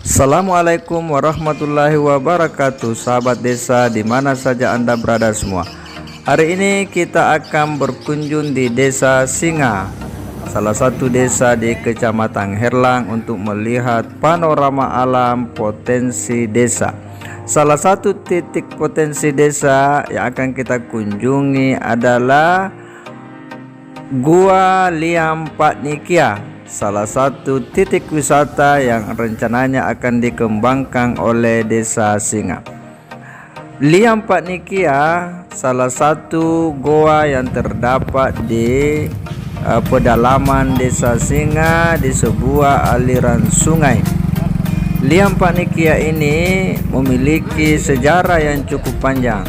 Assalamualaikum warahmatullahi wabarakatuh, sahabat desa di mana saja Anda berada semua. Hari ini kita akan berkunjung di Desa Singa, salah satu desa di Kecamatan Herlang, untuk melihat panorama alam potensi desa. Salah satu titik potensi desa yang akan kita kunjungi adalah Gua Liam Pak Nikia, salah satu titik wisata yang rencananya akan dikembangkan oleh Desa Singa. Liam Pak Nikia salah satu goa yang terdapat di pedalaman Desa Singa di sebuah aliran sungai. Liam Pak Nikia ini memiliki sejarah yang cukup panjang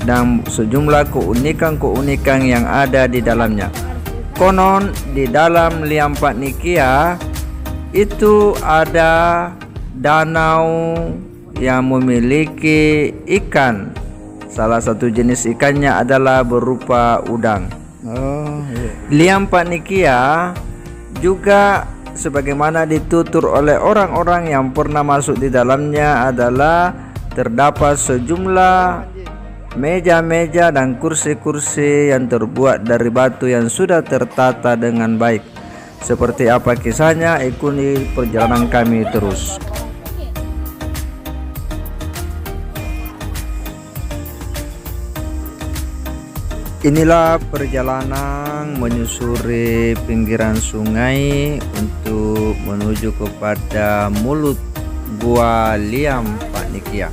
dan sejumlah keunikan-keunikan yang ada di dalamnya. Konon di dalam Liam Pak Nikia itu ada danau yang memiliki ikan. Salah satu jenis ikannya adalah berupa udang. Liam Pak Nikia juga sebagaimana ditutur oleh orang-orang yang pernah masuk di dalamnya adalah terdapat sejumlah meja-meja dan kursi-kursi yang terbuat dari batu yang sudah tertata dengan baik. Seperti apa kisahnya? Ikuti perjalanan kami terus. Inilah perjalanan menyusuri pinggiran sungai untuk menuju kepada mulut Gua Liam Pak Nikia.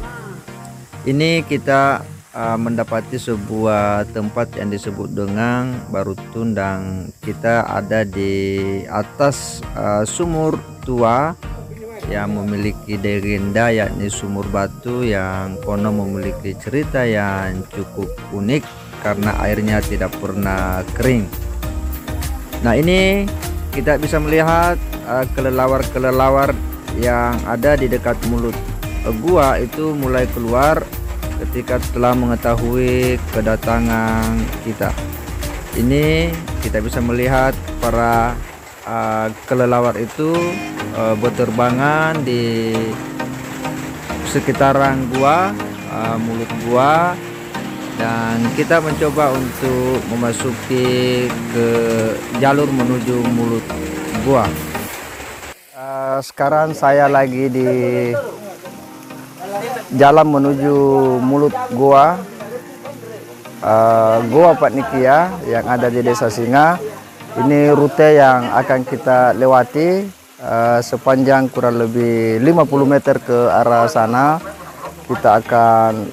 Ini kita mendapati sebuah tempat yang disebut dengan Barutun, dan kita ada di atas sumur tua yang memiliki legenda, yakni sumur batu yang konon memiliki cerita yang cukup unik karena airnya tidak pernah kering. Nah, ini kita bisa melihat kelelawar-kelelawar yang ada di dekat mulut gua itu mulai keluar ketika telah mengetahui kedatangan kita. Ini kita bisa melihat para kelelawar itu berterbangan di sekitaran gua, mulut gua, dan kita mencoba untuk memasuki ke jalur menuju mulut gua. Sekarang saya lagi di jalan menuju mulut Gua Pak Nikia yang ada di Desa Singa. Ini rute yang akan kita lewati sepanjang kurang lebih 50 meter ke arah sana. Kita akan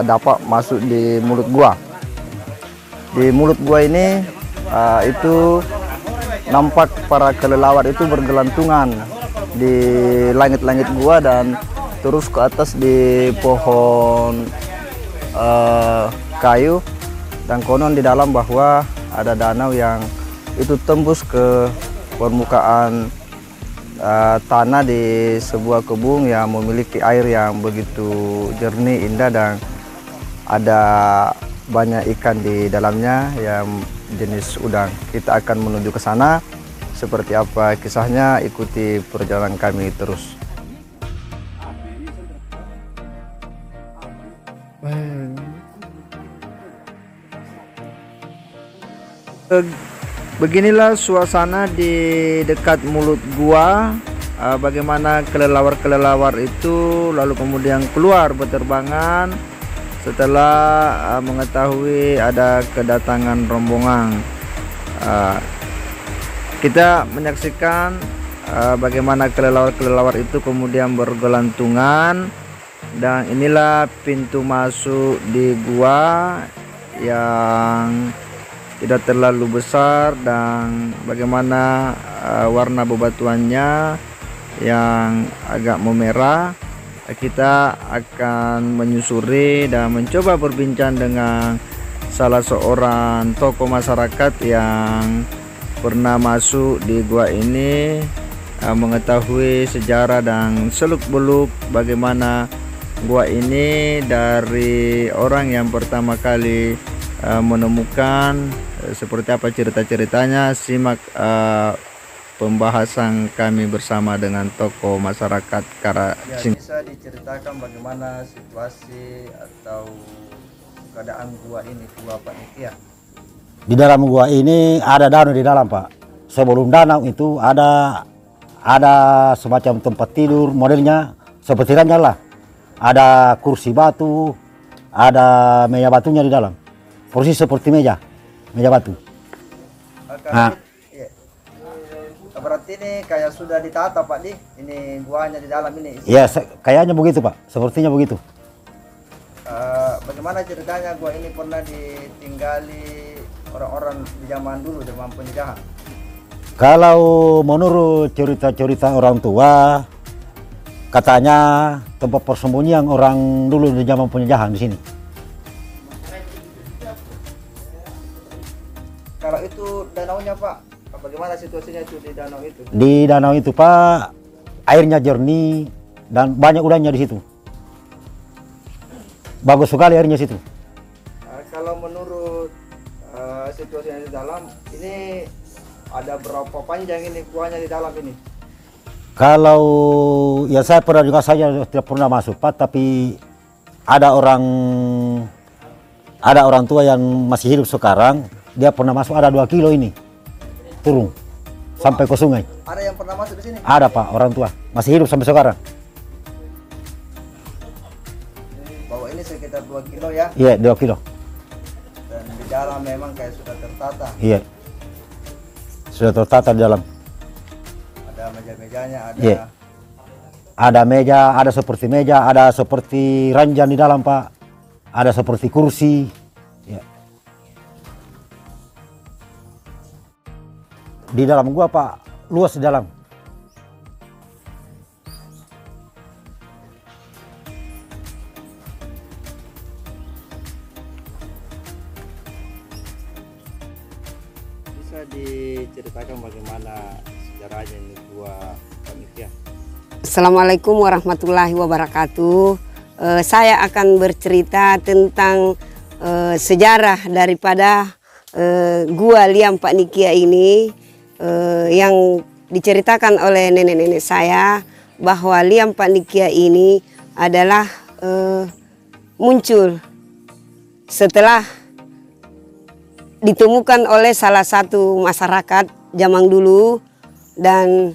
dapat masuk di mulut gua. Di mulut gua ini itu nampak para kelelawar itu bergelantungan di langit-langit gua dan terus ke atas di pohon kayu, dan konon di dalam bahwa ada danau yang itu tembus ke permukaan tanah di sebuah kebun yang memiliki air yang begitu jernih, indah, dan ada banyak ikan di dalamnya yang jenis udang. Kita akan menuju ke sana. Seperti apa kisahnya? Ikuti perjalanan kami terus. Beginilah suasana di dekat mulut gua, bagaimana kelelawar-kelelawar itu lalu kemudian keluar berterbangan setelah mengetahui ada kedatangan rombongan. Kita menyaksikan bagaimana kelelawar-kelelawar itu kemudian bergelantungan, dan inilah pintu masuk di gua yang tidak terlalu besar, dan bagaimana warna bebatuannya yang agak memerah. Kita akan menyusuri dan mencoba berbincang dengan salah seorang tokoh masyarakat yang pernah masuk di gua ini, mengetahui sejarah dan seluk-beluk bagaimana gua ini dari orang yang pertama kali menemukan seperti apa cerita-ceritanya. Simak pembahasan kami bersama dengan tokoh masyarakat Karasinga. Bisa diceritakan bagaimana situasi atau keadaan gua ini, gua Pak Nikia? Di dalam gua ini ada danau di dalam, Pak. Sebelum danau itu ada semacam tempat tidur modelnya seperti ranjang lah. Ada kursi batu, ada meja batunya di dalam. Persis seperti meja batu. Nah. Iya. Berarti ini kayak sudah ditata, Pak, ini guanya di dalam ini. Iya, kayaknya begitu, Pak. Sepertinya begitu. Bagaimana ceritanya gua ini pernah ditinggali orang-orang di zaman dulu, zaman penjajahan? Kalau menurut cerita-cerita orang tua, katanya tempat persembunyian orang dulu di zaman penjajahan di sini. Kalau itu danaunya, Pak, bagaimana situasinya itu di danau itu? Di danau itu, Pak, airnya jernih dan banyak udangnya di situ. Bagus sekali airnya situ. Kalau menurut situasinya di dalam ini, ada berapa panjang ini guanya di dalam ini? Kalau ya saya pernah juga, saya tidak pernah masuk, Pak, tapi ada orang tua yang masih hidup sekarang, dia pernah masuk, ada 2 kilo ini turun sampai ke sungai. Ada yang pernah masuk di sini? Ada, Pak, orang tua masih hidup sampai sekarang. Bahwa ini sekitar 2 kilo ya? Iya, 2 kilo. Dan di dalam memang kayak sudah tertata. Iya, sudah tertata di dalam. Ada meja-mejanya, ada. Iya. Ada meja, ada seperti meja, ada seperti ranjang di dalam, Pak. Ada seperti kursi. Ya. Di dalam gua, Pak, luas di dalam. Bisa diceritakan bagaimana sejarahnya ini gua Panitia? Assalamualaikum warahmatullahi wabarakatuh. Saya akan bercerita tentang sejarah daripada gua Liam Pak Nikia ini, yang diceritakan oleh nenek-nenek saya bahwa Liam Pak Nikia ini adalah muncul setelah ditemukan oleh salah satu masyarakat zaman dulu, dan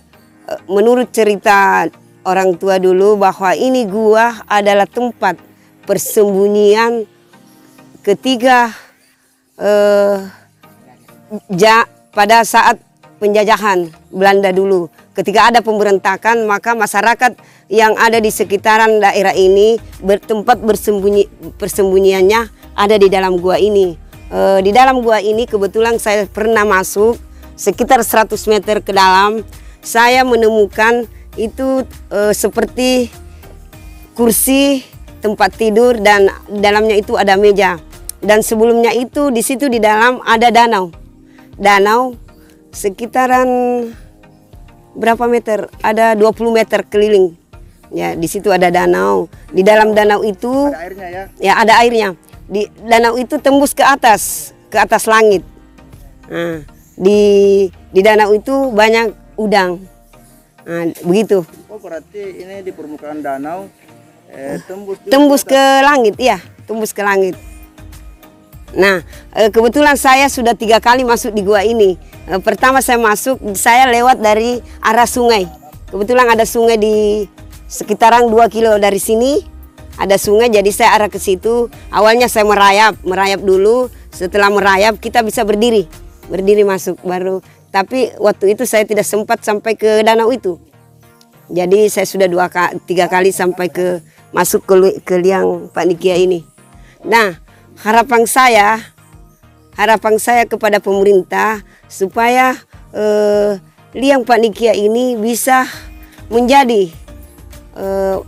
menurut cerita orang tua dulu bahwa ini gua adalah tempat persembunyian ketika pada saat penjajahan Belanda dulu. Ketika ada pemberontakan, maka masyarakat yang ada di sekitaran daerah ini bertempat persembunyiannya ada di dalam gua ini. Di dalam gua ini kebetulan saya pernah masuk sekitar 100 meter ke dalam. Saya menemukan itu seperti kursi, tempat tidur, dan dalamnya itu ada meja. Dan sebelumnya itu di situ di dalam ada danau. Danau sekitaran berapa meter? Ada 20 meter keliling. Ya, di situ ada danau. Di dalam danau itu Ada airnya ya? Ya, ada airnya. Di danau itu tembus ke atas langit. Nah, di danau itu banyak udang. Nah, begitu. Oh, berarti ini di permukaan danau Tembus ke langit, iya, tembus ke langit. Nah, kebetulan saya sudah 3 kali masuk di gua ini. Pertama saya masuk, saya lewat dari arah sungai. Kebetulan ada sungai di sekitaran 2 kilo dari sini. Ada sungai, jadi saya arah ke situ. Awalnya saya merayap dulu. Setelah merayap kita bisa berdiri masuk baru. Tapi waktu itu saya tidak sempat sampai ke danau itu. Jadi saya sudah 3 kali sampai masuk ke liang Pak Nikia ini. Nah, harapan saya kepada pemerintah supaya liang Pak Nikia ini bisa menjadi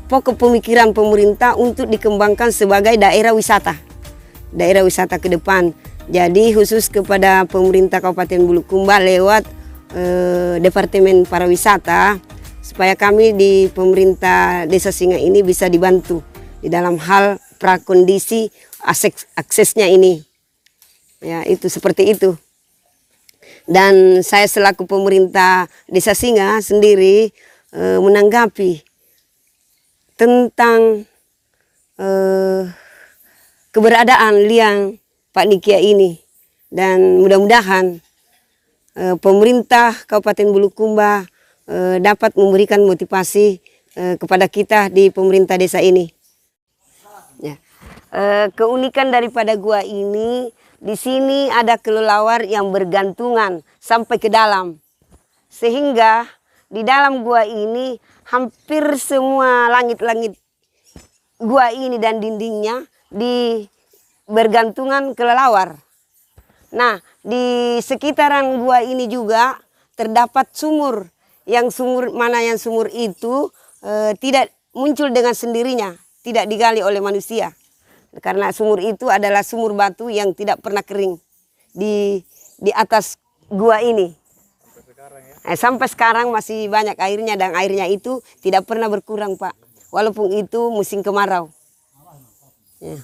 pokok pemikiran pemerintah untuk dikembangkan sebagai daerah wisata ke depan. Jadi khusus kepada pemerintah Kabupaten Bulukumba lewat Departemen Pariwisata, supaya kami di pemerintah Desa Singa ini bisa dibantu di dalam hal prakondisi aksesnya ini. Ya, itu seperti itu. Dan saya selaku pemerintah Desa Singa sendiri menanggapi tentang keberadaan liang Pak Nikia ini, dan mudah-mudahan pemerintah Kabupaten Bulukumba dapat memberikan motivasi kepada kita di pemerintah desa ini. Ya. Keunikan daripada gua ini, di sini ada kelelawar yang bergantungan sampai ke dalam, sehingga di dalam gua ini hampir semua langit-langit gua ini dan dindingnya bergantungan kelelawar. Nah, di sekitaran gua ini juga terdapat sumur, yang sumur itu tidak muncul dengan sendirinya, tidak digali oleh manusia. Karena sumur itu adalah sumur batu yang tidak pernah kering di atas gua ini. Sampai sekarang masih banyak airnya, dan airnya itu tidak pernah berkurang, Pak. Walaupun itu musim kemarau. Ya.